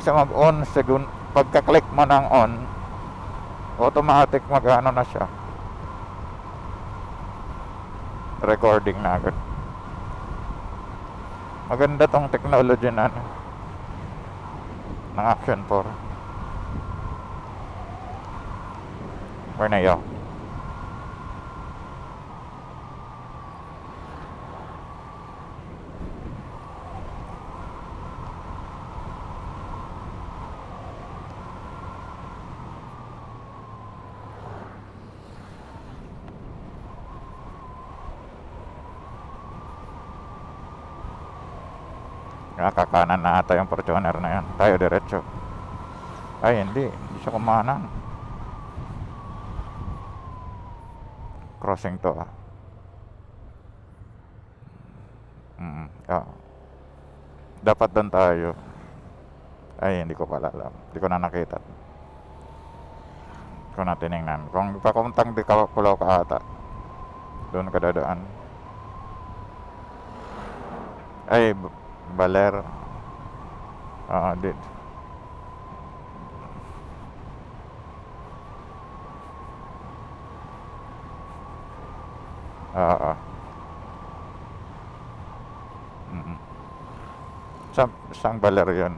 siya mag-on. Pagka-click mo ng on, automatic mag-ano na siya, recording na agad. Maganda tong technology na ano, ng Action 4. Where na yun? Kakanan na ata yung Fortuner na yan. Tayo diretso. Ay hindi siya kumanan. Crossing to dapat doon tayo. Ay hindi ko pala alam, hindi ko na nakita, hindi ko na tinignan. Kung pakuntang di ka Kulaw ka ata, doon ka dadaan. Ay Baler. Did. Sang Baler yun?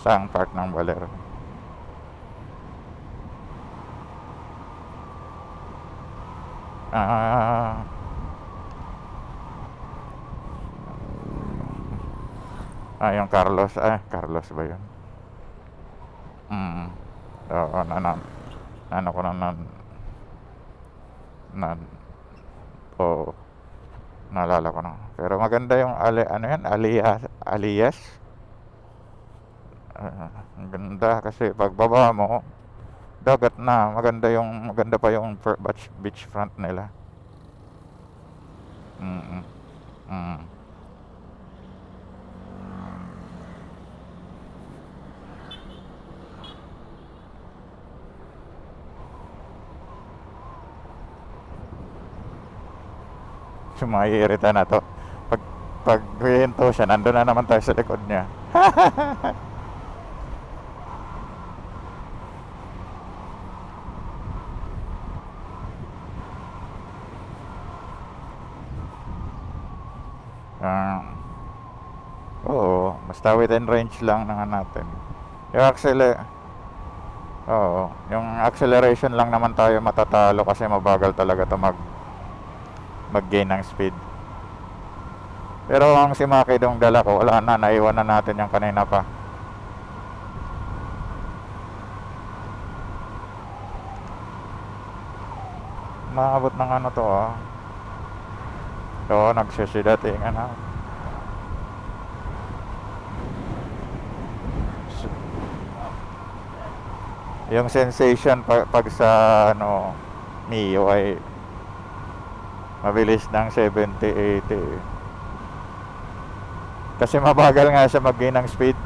Sang part ng Baler? Yung Carlos. Carlos ba yun? Oo, ano ko naalala ko na. Pero maganda yung ano yan, Alias. Ang ganda kasi pagbaba mo, dagat na. Maganda pa yung beach front nila. Sumairita na to. Pag hihinto siya, nandun na naman tayo sa likod niya. Oo, basta within range lang natin. Yung acceleration lang naman tayo matatalo kasi mabagal talaga to mag-gain ng speed. Pero ang si Maki dong dala ko, wala na, naiwan na natin yung kanina pa. Maabot ng ano to So, nagsisidatingan na. Yung sensation pag sa Mio ay mabilis ng 70-80. Kasi mabagal nga siya mag-gain ng speed.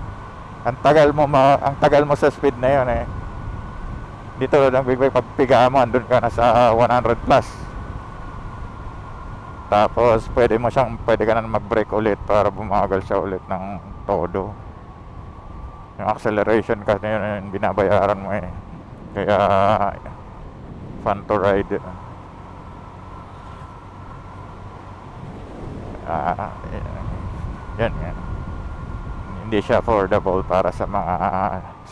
Ang tagal mo sa speed na yun Dito lang pagpiga mo, andun ka na sa 100 plus. Tapos pwede ka na mag-brake ulit para bumagal siya ulit ng todo. Yung acceleration kasi yun binabayaran mo Kaya fun to ride. Yan. Hindi siya affordable para sa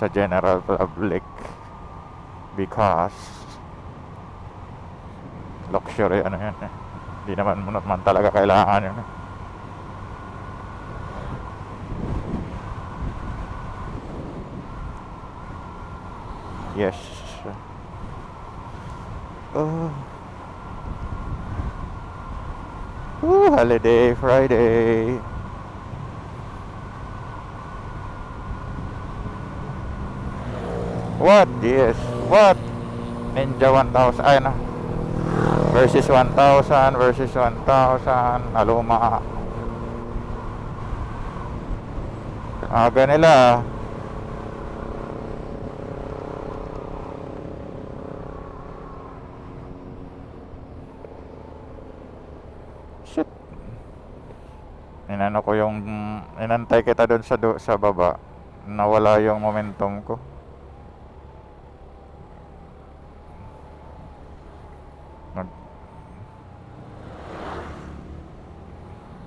general public because luxury yan hindi naman talaga kailangan yun Yes. Holiday Friday. What? Yes. What? Ninja 1000. Ay na. Versus 1000. Aluma. Aga nila. Inantay kita doon sa baba. nawala yung momentum ko. Nag,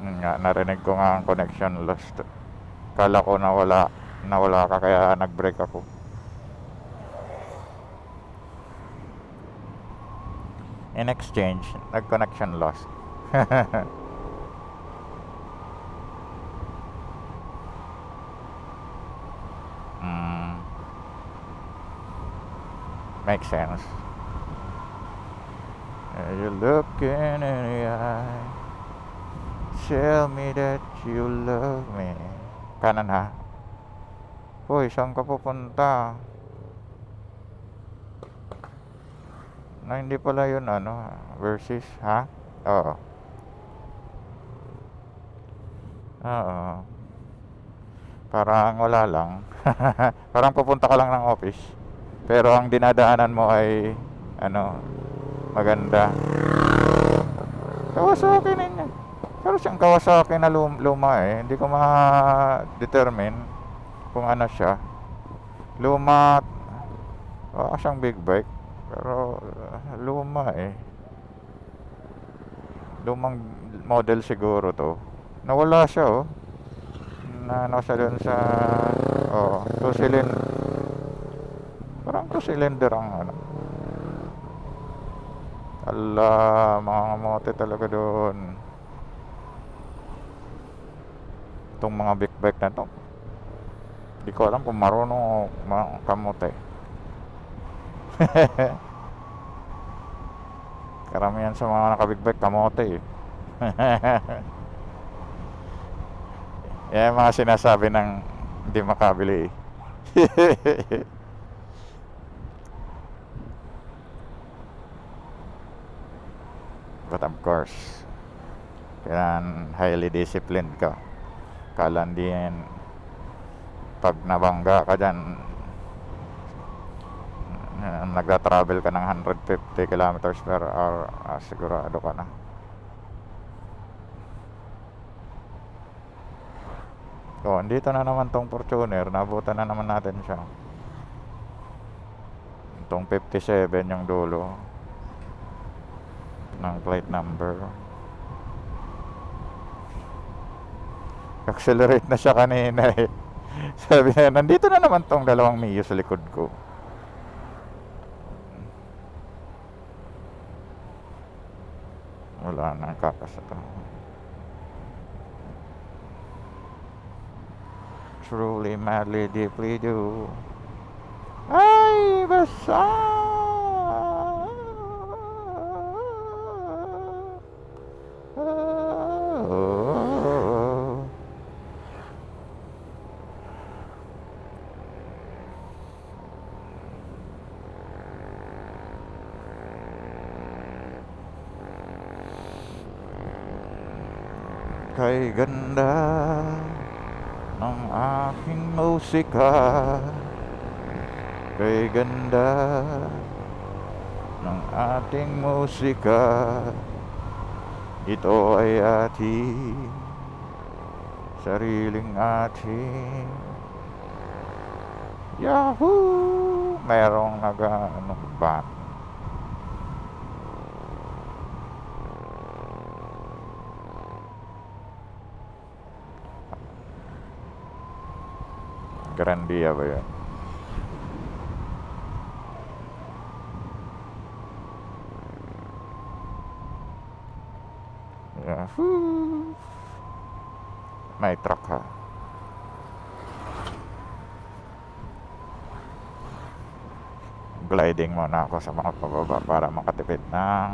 Yun nga, narinig ko nga ang connection lost. Kala ko nawala ka kaya nag-break ako. In exchange, nag-connection lost. mm, Makes sense. You look in the eye, tell me that you love me. Kanan ha? Hoy, saan ka pupunta? Na hindi pala yun ano, versus ha? Oo. Oo. Parang wala lang. Parang pupunta ka lang ng office. Pero ang dinadaanan mo ay ano, maganda. Kawasaki ninyo. Pero siyang Kawasaki na luma eh. Hindi ko ma-determine kung ano siya. Luma. Siyang big bike. Pero luma eh. Lumang model siguro to. Nawala siya oh. Na ano siya dun sa two cylinder. Parang two cylinder ang ano. Ala, mga kamote talaga doon. Itong mga big bike na to, hindi ko alam kung marunong o kamote. Karamihan sa mga naka big bike kamote eh. Yan yung mga sinasabi ng hindi makabili eh. But of course, kailangan highly disciplined ka. Kala hindi yan, pag nabangga ka dyan, nagta-travel ka ng 150 kilometers per hour, sigurado ka na. Andito na naman tong Fortuner, nabutan na naman natin siya. Itong 57 yung dulo ng plate number. Accelerate na siya kanina eh. Sabi na, nandito na naman tong dalawang Mio sa likod ko. Wala nang kakasata. Truly, madly, deeply do. Ay, basa! Kay ganda ng aking musika, kay ganda ng ating musika, ito ay ating sariling ating Yahoo! Merong ano ba? Grandia ba yun? Yahoo! May truck ha. Gliding muna ako sa mga pababa para makatipid ng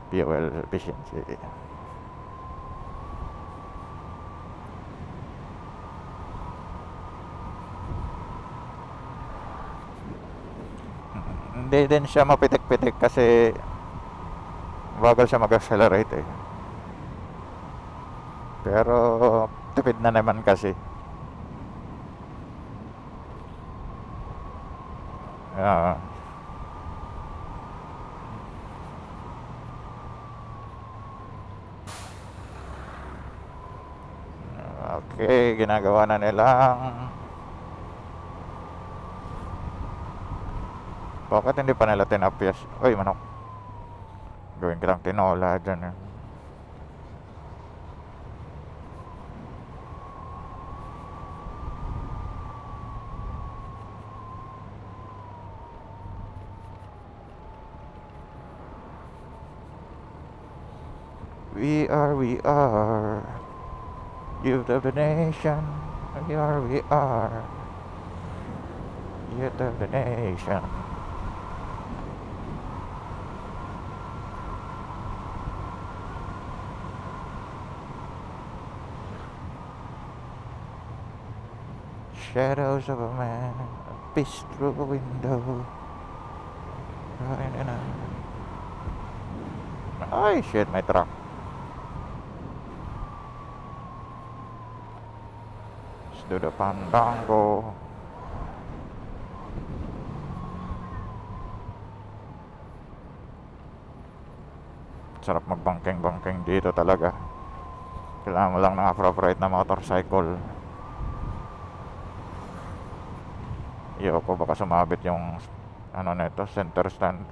fuel efficiency. Hindi din siya mapitik-pitik kasi bagal siya mag-accelerate eh. Pero tipid na naman kasi. Okay, ginagawa na nilang, bakit hindi pa nila tinapyas? Uy, manok. Gawin ko lang tinola dyan eh. We are youth of the nation. We are youth of the nation. Shadows of a man, a piece through a window. Ay, shit, may truck. Let's do the pandango. Sarap magbangkeng-bangkeng dito talaga. Kailangan mo lang ng appropriate na motorcycle. Ayoko baka sumabit yung ano nito, center stand.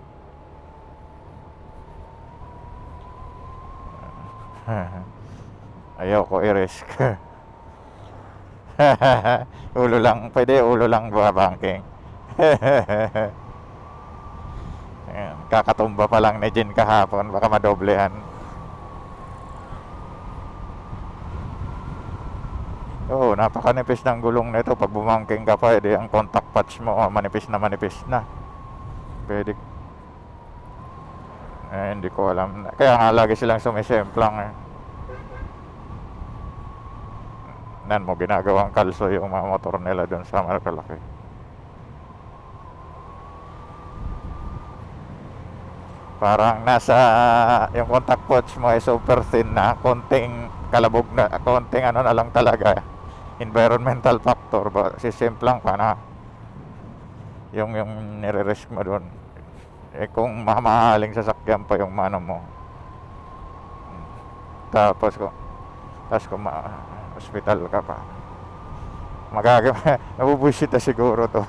Ayoko i-risk. Ulo lang, pwede ulo lang babangking. Ayan, kakatumba pa lang ni Jin kahapon, baka madoblehan. Oo, napakanipis ng gulong nito. Pag bumangking ka pa, edi ang contact patch mo manipis na. Pwede. Hindi ko alam. Kaya nga lagi silang sumisemplang eh. Nan mo, ginagawang kalso yung mga motor nila dun sa Markalaki. Parang nasa, yung contact patch mo ay super thin na, konting kalabog na, konting ano na lang talaga, environmental factor ba, sisimplang pa na yung nire-risk mo doon. Kung mamahaling sasakyan pa yung mano mo, tapos kung hospital ka pa, nabubuisit na siguro to.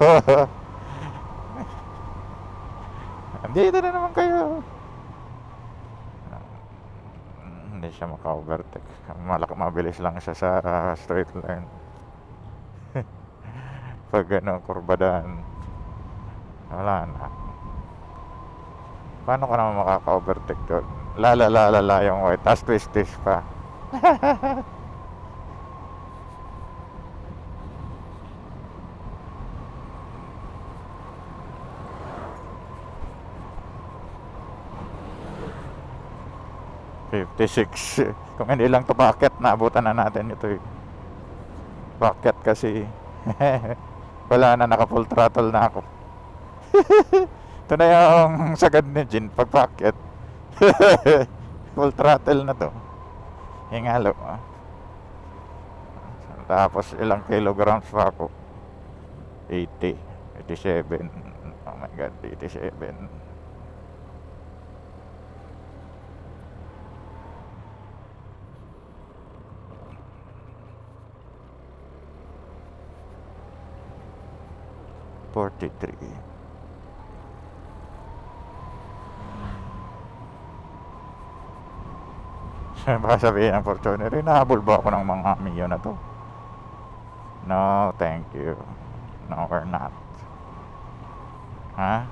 Dito na naman kayo. Hindi siya maka-overtake. Mabilis lang siya sa straight line. Pag kurbadaan, wala na. Paano ka naman makaka-overtake doon? Lala yung white, tas twist pa. $56. Kung hindi lang to bucket, naabutan na natin ito eh. Bucket kasi wala na, naka full throttle na ako. Ito na yung sagad ni Jin pag bucket. Full throttle na to. Hingalo. Tapos ilang kilograms pa ako? 87. Oh my god, 87. Baka sabihin ng Fortuner, nahabol ba ako ng mga Mio na to? No, thank you. No, we're not. Ha?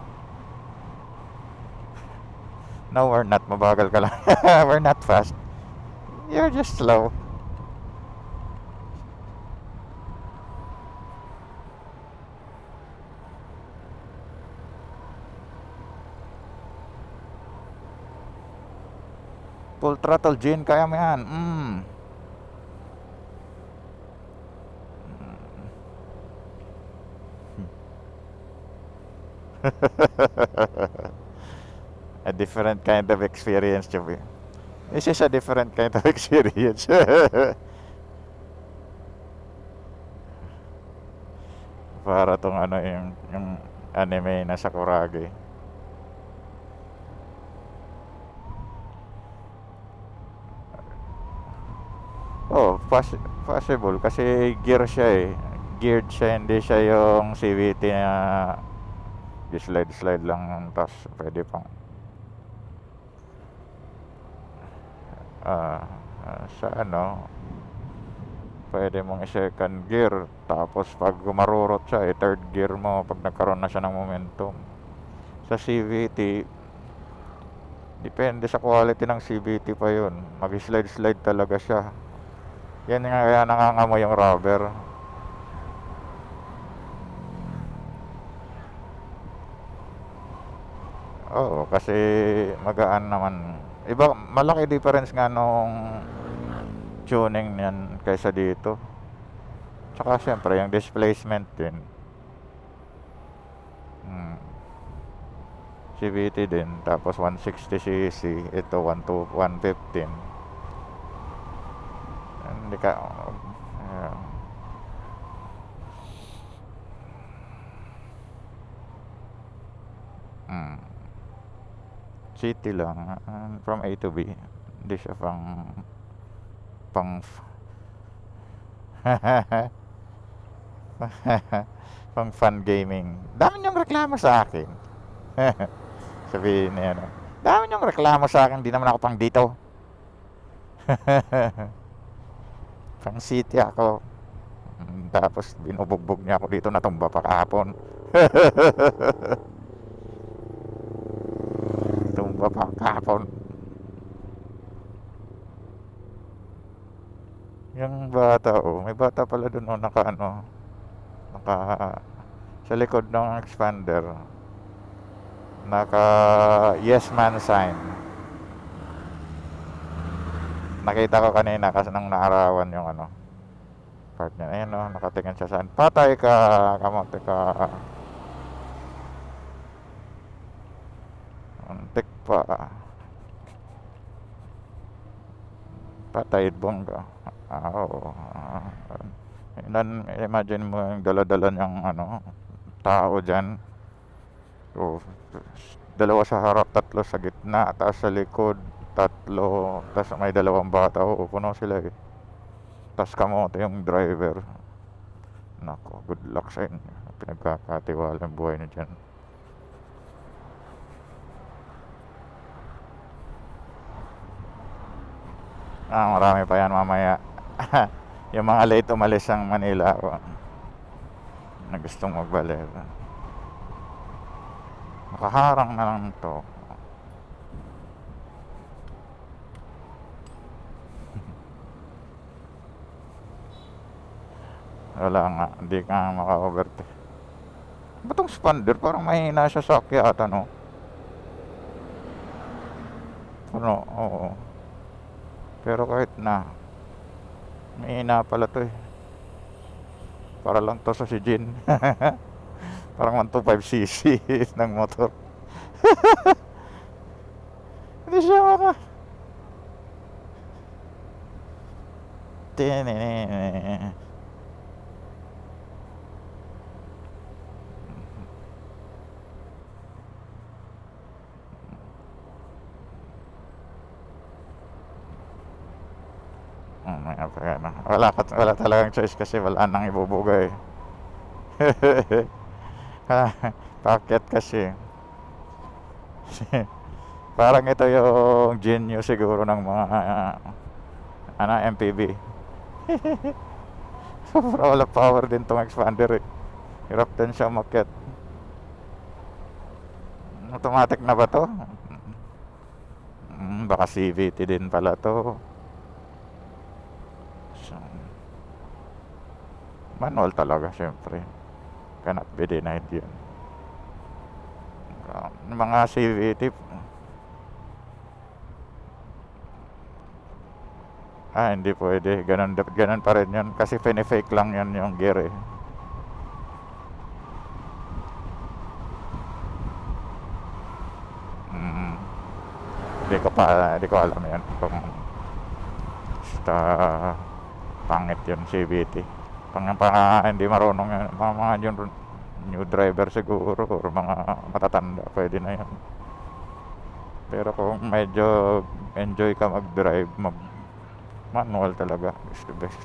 No, we're not. Mabagal ka lang. We're not fast. You're just slow. Full throttle, Jin. Kaya mo yan. A different kind of experience, Chubby. This is a different kind of experience. Para tong ano yung anime na Sakuragi. Oh, Possible kasi gear siya eh. Geared siya, hindi siya yung CVT na slide lang tapos pwede pang ah, sa ano, pwede mong i-second gear tapos pag gumarurot siya third gear mo pag nagkaroon na siya ng momentum. Sa CVT depende sa quality ng CVT pa yun, mag-slide talaga siya. Yan nga kaya nangangamoy yung rubber. Oo, kasi magaan naman. Iba, malaki difference nga nung tuning niyan kaysa dito. Tsaka syempre yung displacement din. Hmm. CVT din, tapos 160cc, ito 115. Hindi ka uh, mm, city lang, from A to B. Hindi siya pang pang fun gaming. Dami niyong reklamo sa akin. Sabihin niya, no? Dami niyong reklamo sa akin, di naman ako pang dito. Pang city ako. Tapos binubugbog niya ako dito, natumba pa kahapon. Tumba pa kahapon. Yung bata, oh, may bata pala doon, oh, naka sa likod ng expander. Naka yes man sign. Nakita ko kanina kasi nang naarawan yung ano, part niya. Ayun, oh, nakatingin siya saan. Patay ka, kamote ka. Antik pa. Patay bongga. Oo. Imagine mo yung dala-dala niyang ano, tao dyan. So, dalawa sa harap, tatlo sa gitna, tapos sa likod, tatlo, tapos may dalawang bata. Oo, puno sila eh. Tapos kamote yung driver. Nako, good luck sa inyo. Pinagkakatiwala ang buhay niyo dyan. Marami pa yan mamaya. Yung mga late umalis ang Manila na gustong magbaler. Nakaharang na lang to. Wala nga, hindi ka maka-overtake. Ba't tong expander? Parang mahina siya sa akyata, no? Ano, oo. Pero kahit na, mahina pala to eh. Para lang to sa si Jin. Parang 125cc ng motor. Hindi siya maka... Wala talagang choice kasi wala nang ibubugay. Paket kasi. Parang ito yung genyo siguro ng mga MPV. Sobrang wala power din tong expander eh. Hirap din siya umakyat. Automatic na ba to? Baka CVT din pala to. So, manual talaga syempre. Cannot be denied yun. Mga CVT hindi pwede. Ganun pa rin yun. Kasi fake lang yan yung gear eh. Hindi ko alam yan kung basta pangit yun CVT. Hindi marunong yan. Mga yun, new driver siguro or mga matatanda, pwede na yun. Pero kung medyo enjoy ka mag-drive, Manual talaga is the best.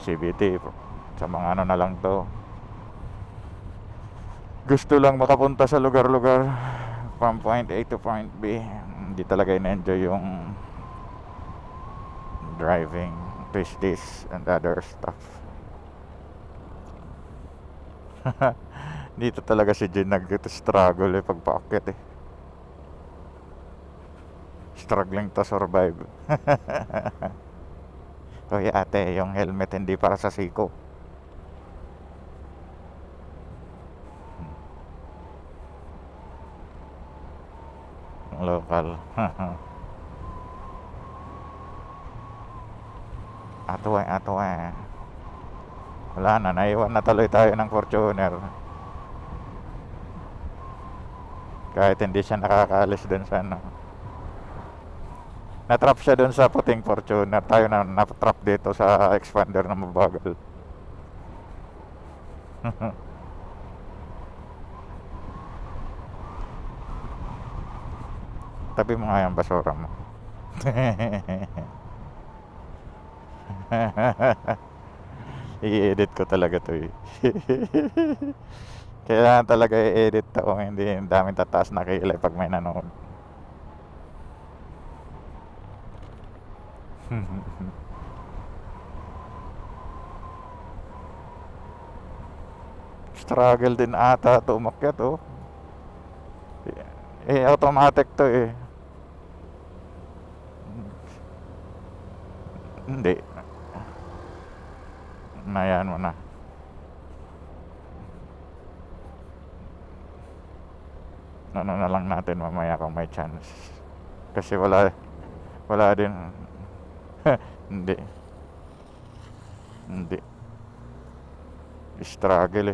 CVT sa mga ano na lang to, gusto lang makapunta sa lugar-lugar from point A to point B, hindi talaga in-enjoy yung driving, this and other stuff. Dito talaga si Jin nag-struggle pag paakyat struggling to survive. Hoy ate, yung helmet hindi para sa siko. Local. Ato wala na, naiwan na tuloy tayo ng Fortuner kahit hindi siya nakakaalis dun sa ano. Natrap siya dun sa puting Fortuner, tayo na natrap dito sa expander na mabagal. Tabi mo nga yung basura mo. I-edit ko talaga to Kailangan talaga i-edit to, hindi yung daming tataas na kilay pag may nanood. Struggle din ata to umakyat automatic to Hindi. Nayan mo na. Ano na lang natin mamaya kung may chance. Kasi wala din. Hindi. Struggle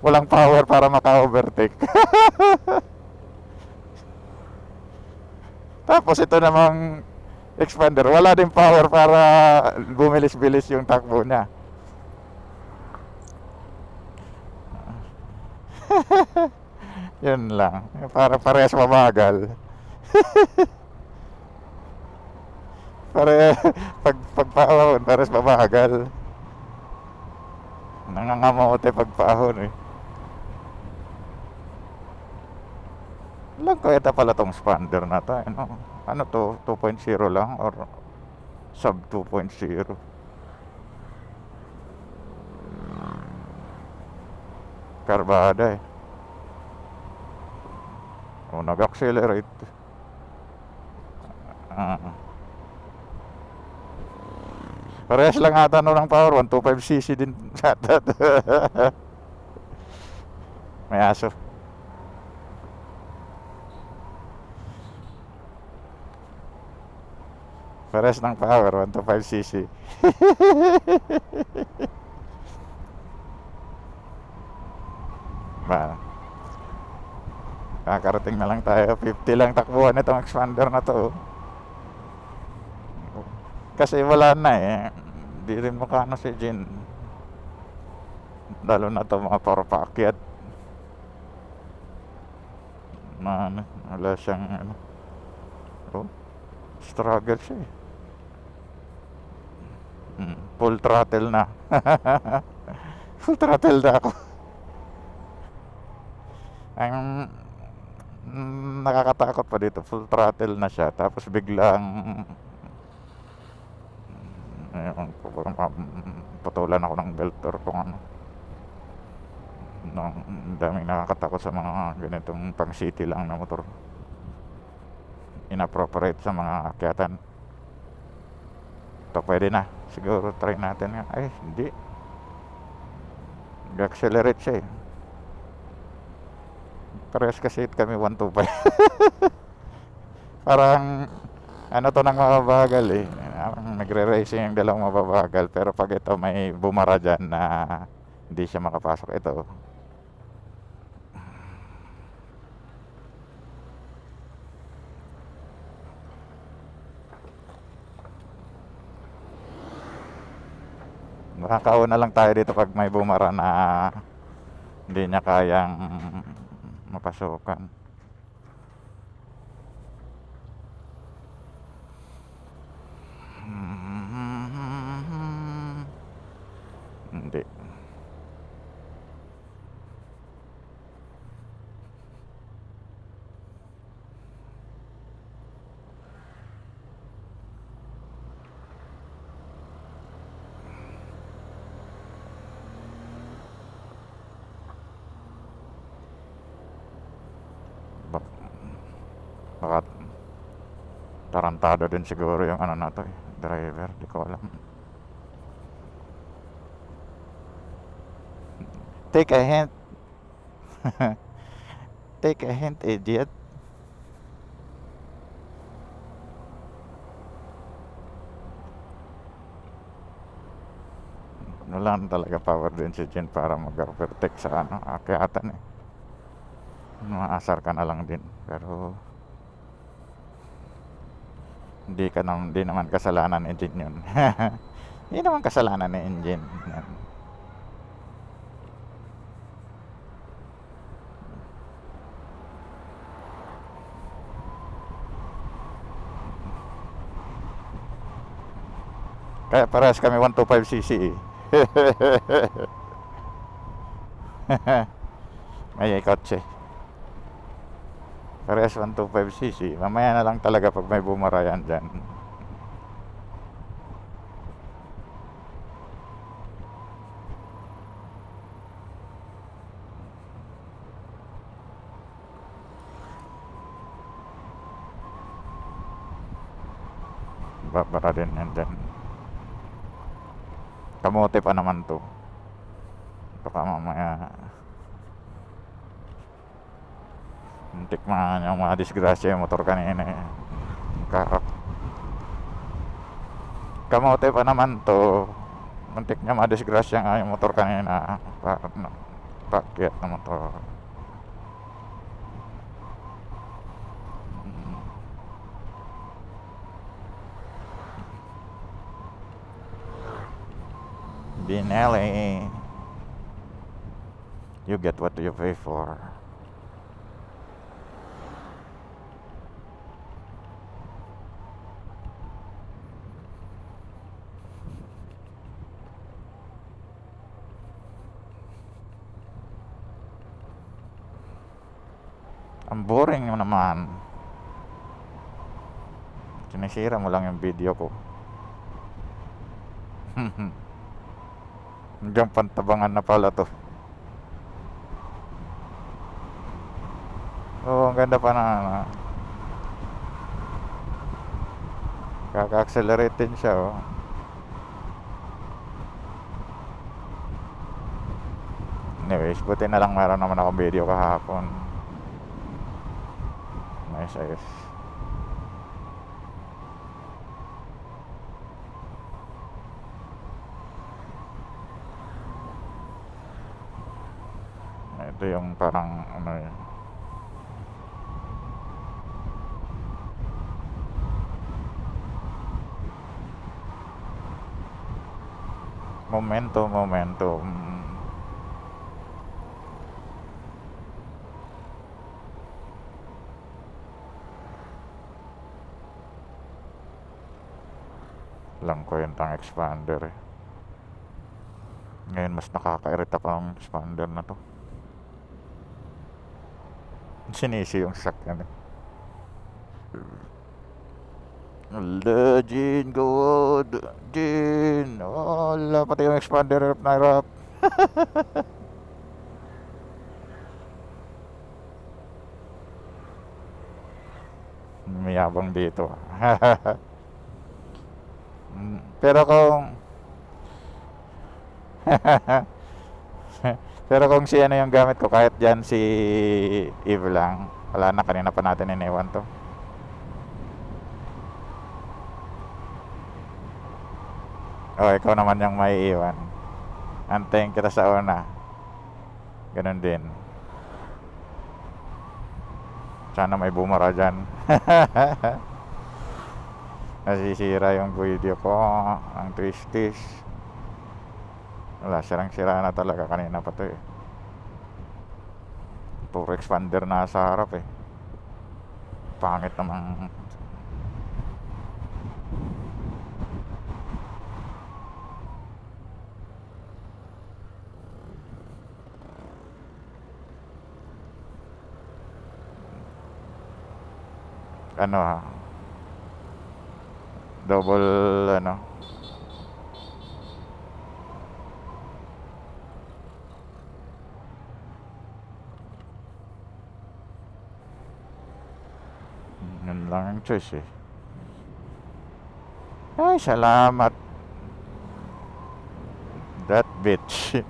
Walang power para maka-overtake. Tapos ito namang expander, wala din power para bumilis-bilis yung takbo niya. Yun lang, para parehas mabagal. Pagpahon parehas mabagal. Nangangamote pagpahon Lang kaya pala tong expander na to, ano to, 2.0 lang or sub 2.0. Karbada nag-accelerate. Parehas lang ata ng power, 125cc din may aso. Parehas ng power, 125cc. Ba, kakarating na lang tayo, 50 lang takbuhan itong expander na to kasi wala na di rin makano si Jin, lalo na to mga parapaakyat na wala siyang struggle siya full throttle na. Full throttle na ako. Ang nakakatakot pa dito, full throttle na siya tapos biglang putulan ako ng belt or kung ano. Daming nakakatakot sa mga ganitong pang city lang na motor, inappropriate sa mga akyatan. Ito pwede na siguro, try natin nga. Ay hindi, nag-accelerate siya parehas kasi kami 125. Parang ano to nang mababagal nagre-racing yung dalawang mababagal, pero pag ito may bumara dyan na hindi siya makapasok, ito makakauna lang tayo dito pag may bumara na hindi niya kayang mapasukan. Hindi. Ba- Baka tarantado din siguro yung ano na to eh, driver, di ko alam. Take a hint. Take a hint, idiot. Wala na talaga power din si Jin para mag-overtake sa ano, akyatan eh. Maasar ka na lang din. Pero hindi naman kasalanan ni Jin yun. Hindi naman kasalanan ni Jin. Yan. Kaya parehas kami 125cc eh. May kotse. Parehas 125cc. Mamaya na lang talaga pag may bumarayan dyan. Babara din yan dyan. Kamote pa naman to. Baka mamaya muntik yung mga disgrasya yung motor kanina eh. Kamote pa naman to. Muntik niya madisgrasya nga yung motor kanina. Pakyat na motor. Binelli. You get what you pay for. Ang boring mo naman. Sinisira mo lang yung video ko. Hanggang pantabangan na pala to. Oo, ang ganda pa na ano. Kaka-accelerate din siya oh. Anyways, buti na lang meron naman akong video kahapon. Nice ayos. Ito yung parang ano yun. Momentum. Lang ko yung tang expander eh. Ngayon mas nakakairita pa ang expander na to. Sinisi yung sakyan eh. Ala, Jin, go on. Jin. Ala, pati yung expander hirap na hirap. Mayabang dito. Pero kung pero kung si ano yung gamit ko, kahit dyan si Eve lang, wala na, kanina pa natin iniwan to. Oh, ikaw naman yung may iwan. Antayin kita sa una. Ganun din. Sana may bumara dyan. Nasisira yung video ko. Ang twisties. Wala, sirang-sira na talaga. Kanina pa to eh. Puro expander na sa harap eh. Pangit namang. ano double ano, yun lang ang choice eh. Ay, salamat. That bitch.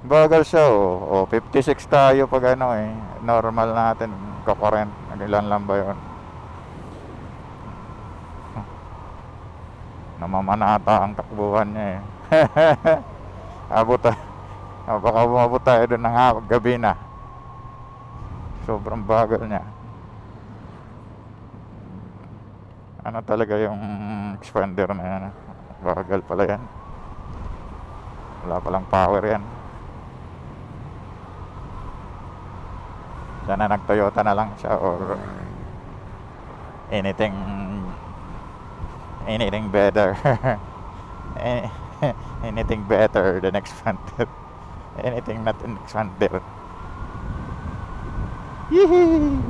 Bagal siya oh. 56 tayo pag ano eh. Normal natin. Kakurent. Ilan lang ba yun? Namamanata ang takbuhan niya eh. Abot tayo. Baka bumabot tayo doon ng gabi na. Sobrang bagal niya. Ano talaga yung expander na yan? Bagal pala yan. Wala palang power yan. Sana nag Toyota na lang siya or anything better. Anything better than expander. Anything not an expander. Yee!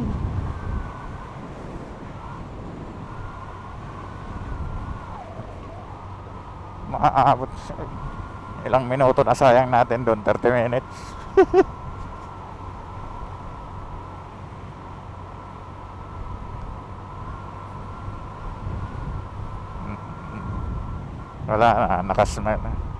Maaabot ilang minuto na sayang natin doon, 30 minutes. Wala na, nakasmile na.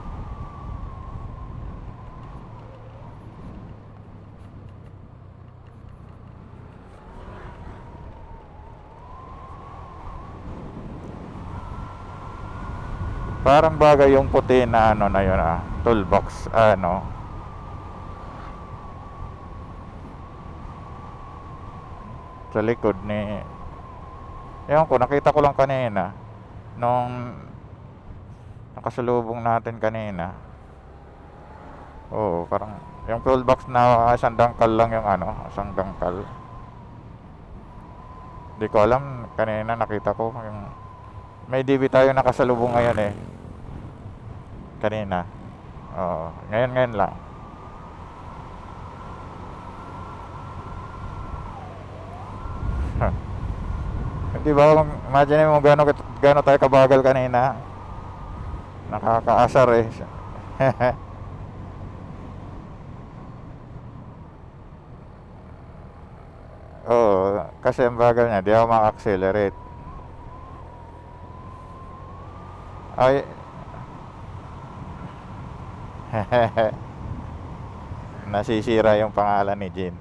Parang bagay yung puti na ano na yun toolbox ano. Sa likod ni ewan ko, nakita ko lang kanina nung nakasalubong natin kanina. Oo, parang yung toolbox na isang dangkal lang yung ano, isang dangkal. Di ko alam, kanina nakita ko yung may DB tayo nakasalubong ngayon eh. Kanina. Oo, ngayon lang. Di ba, imagine mo gano'n tayo kabagal kanina. Nakakaasar eh. Oo, kasi ang bagal niya, di ako maka-accelerate. Ay. Nasisira yung pangalan ni Jin.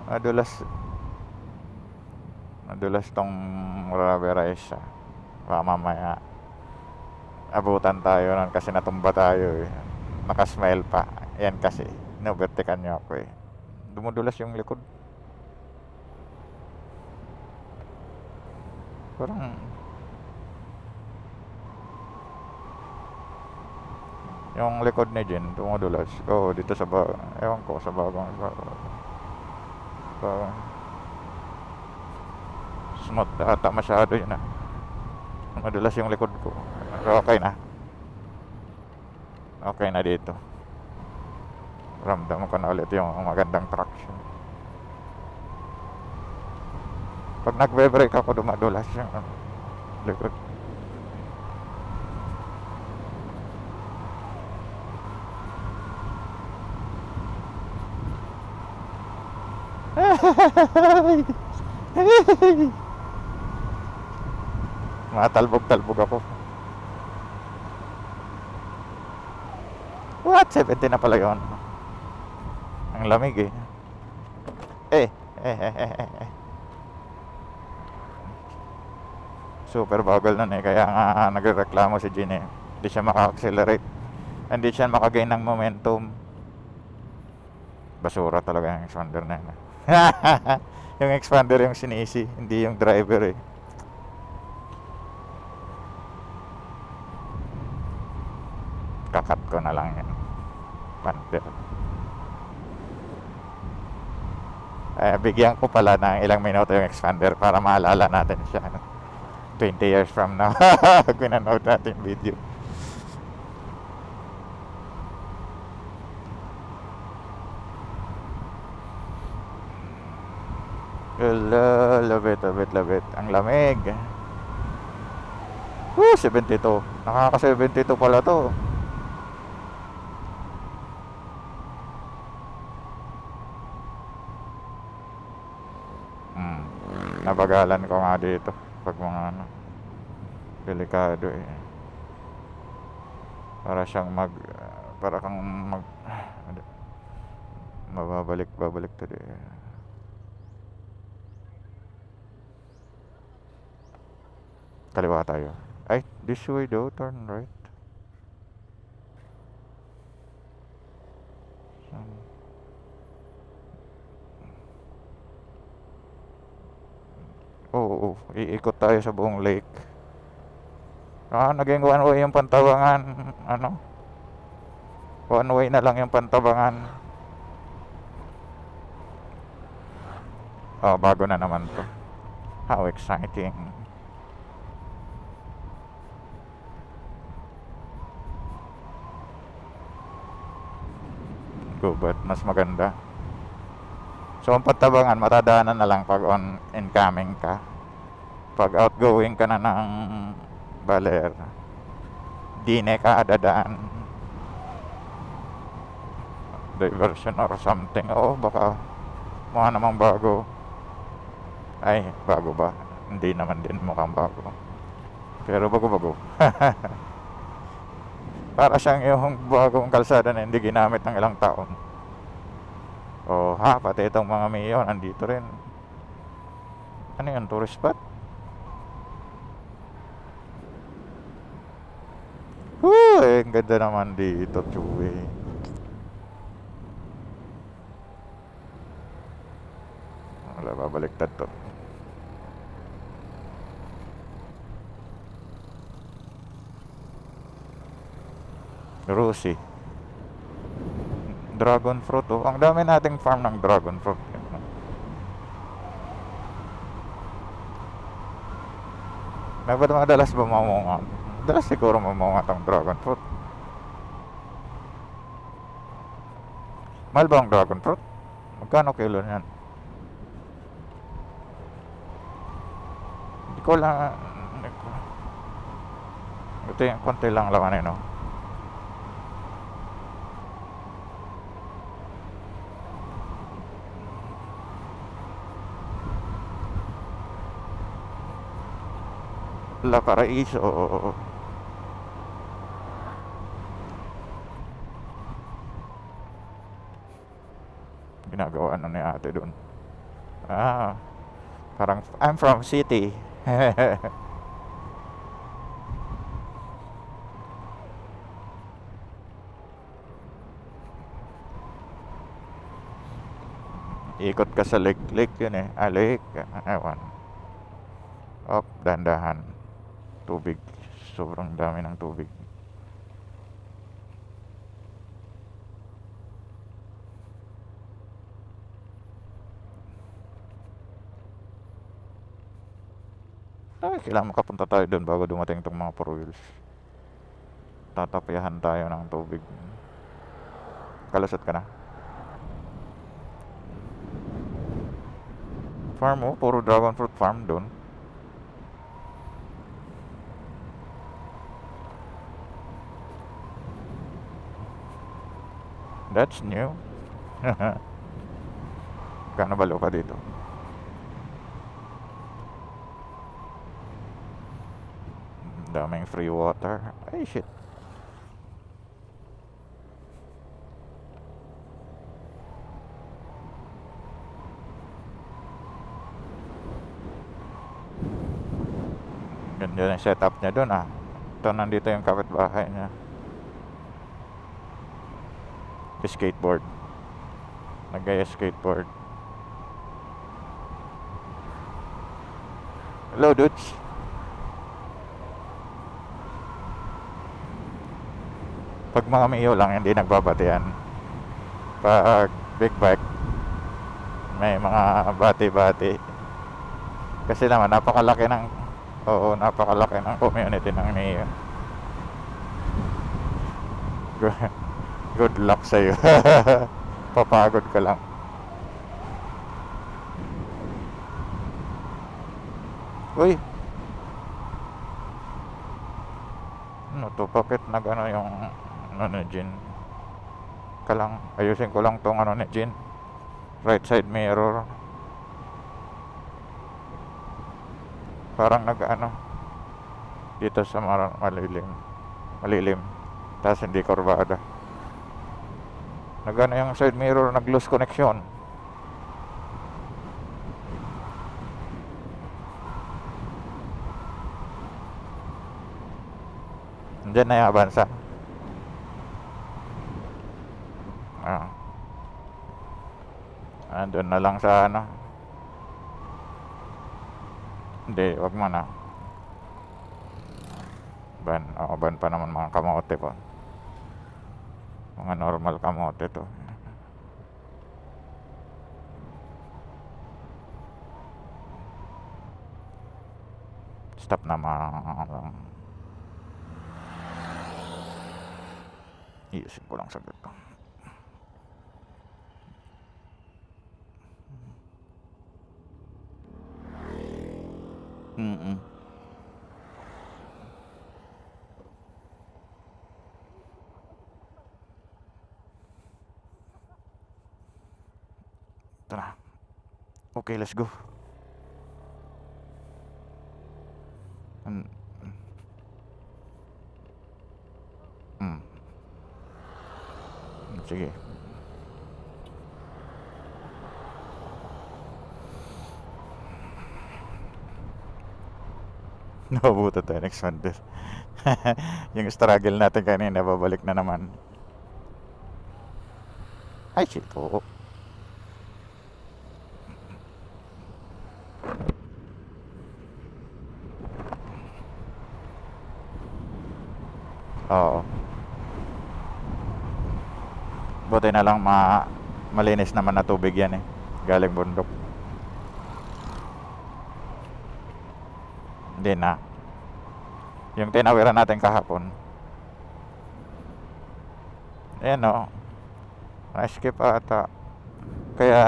Madulas tong rubberized siya. Baka mamaya abutan tayo nun kasi natumba tayo eh. Nakasmile pa. Yan kasi inovertikan niya ako eh. Dumudulas yung likod. Parang yung likod ni Jin dumudulas. Dito sa ewan ko sa bagong smooth ata masyado yun madulas yung likod ko. Pero okay na dito. Ramdam ko na ulit yung magandang traction. Pag nagbe-brake ako dumadulas yung likod. Matalbog-talbog ako. What? 70 na pala yun. Ang lamig eh. Super bagal nun eh. Kaya nga nagreklamo si Jin eh. Hindi siya maka-accelerate. Hindi siya makagain ng momentum. Basura talaga yung expander na yun. Yung expander yung sinisi, hindi yung driver eh. Kakat ko na lang yan. Panther. Bigyan ko pala ng ilang minuto yung expander para maalala natin siya 20 years from now. Pinanood natin video. Hala, labit, labit, labit. Ang lamig. 72. Nakaka 72 pala to. Hmm. Nabagalan ko nga dito. Pag mga ano, delikado eh. Para siyang para kang babalik to eh. Kaliwa tayo. Ay, this way daw, turn right. Oo, iikot tayo sa buong lake. Naging one way yung Pantabangan. Ano? One way na lang yung Pantabangan. Oh, bago na naman to. How exciting. But mas maganda. So ang Pantabangan matadaanan na lang pag on incoming ka. Pag outgoing ka na ng Baler, di na ka dadaan. Diversion or something. Oo, baka mukha namang bago. Ay, bago ba? Hindi naman din mukhang bago. Pero bago-bago. Para siyang yung bagong kalsada na hindi ginamit ng ilang taon. Oh, pati itong mga Mio nandito rin. Ano yun, tourist spot? Ang ganda naman dito, Chewy. Wala, babaliktad to. Rosie. Dragon fruit, oh. Ang dami nating farm ng dragon fruit. Madalas ba mamunga? Madalas siguro mamunga tong dragon fruit. Mahal ba ang dragon fruit? Magkano kilo niyan? Hindi ko lang. Ito yung konti lang laman no? La Paraiso. Ginagawa ano ni ate doon? Parang I'm from city. Ikot ka sa lake yun eh. Lake. Ewan. Up, dandahan. Tubig. Sobrang dami ng tubig. Kailangan makapunta tayo doon bago dumating itong mga 4 wheels. Tatapihan tayo ng tubig. Kalusot ka na. Farm mo, puro dragon fruit farm doon. That's new. Kano ba lupa dito? Daming free water. Ay shit. Ganda yung setup niya doon Ito, nandito yung kapitbahay niya. Skateboard. Nagaya skateboard. Hello dudes. Pag mga Mio lang hindi nagbabatian. Pag big bike may mga bati-bati. Kasi naman napakalaki ng community ng Mio. Good luck sa'yo. Papagod ka lang. Uy, ano to? Bakit nag-ano yung ano ni Jin? Kalang, ayusin ko lang tong ano ni Jin. Right side mirror. Parang nag-ano dito sa malilim. Malilim. Tapos hindi kurbada. Nag-ano yung side mirror, nag-lose connection. Diyan na yung Avanza. Ah, andun na lang sa ano. Hindi, wag mo na. Ban, ban pa naman mga kamote po. Mga normal kamote to. Stop na mga... Iusin ko lang saglit to. Mm-mm. Tara. Okay, let's go. Mm. Mm. Sige. Nabuto tayo next month. Yung struggle natin kanina, babalik na naman. Ay, shit. Oo. Oo. Buti na lang malinis naman na tubig yan eh. Galing bundok. Hindi na. Yung tinawiran natin kahapon. Ayan o. Na-skip ata. Kaya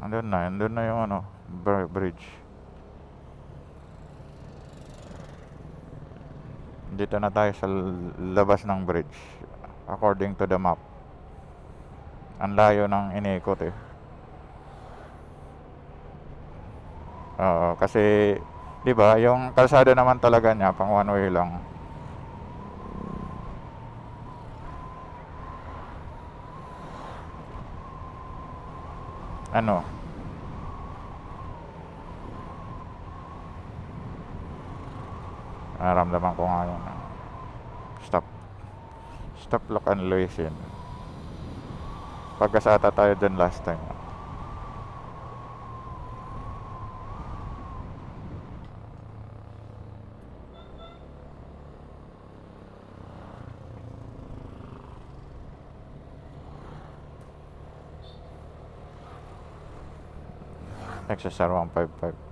andun na yung ano, bridge. Dito na tayo sa labas ng bridge. According to the map. Ang layo ng iniikot eh. Oo, kasi 'di ba, yung kalsada naman talaga niya pang one way lang. Ano? Naramdaman ko nga yun. Stop. Stop, lock and listen. Pagkasata tayo dun last time. XSR 155.